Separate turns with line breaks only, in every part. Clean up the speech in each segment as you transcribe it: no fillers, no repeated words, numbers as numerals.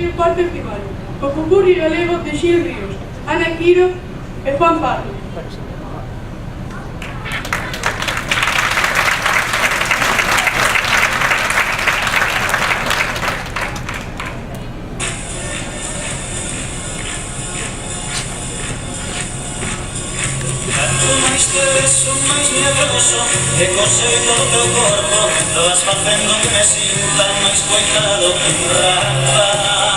e o cuarto primario, co popurrí galego de Xil Ríos, Ana Quiro e Juan Pardo.
Son máis miedoso e cosei todo o teu corpo lo vas facendo que me sinta máis coitado que un rapaz.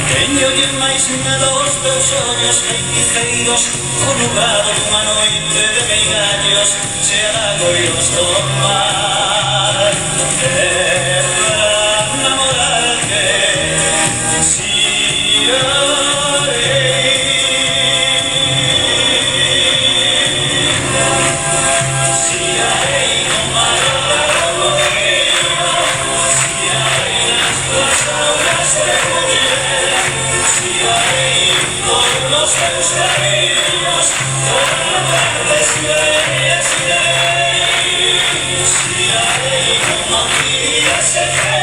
Teñolle máis medo aos teus ollos feiticeiros o nublado dunha noite de meigallos chea de agoiros do mar. É para namorarte si se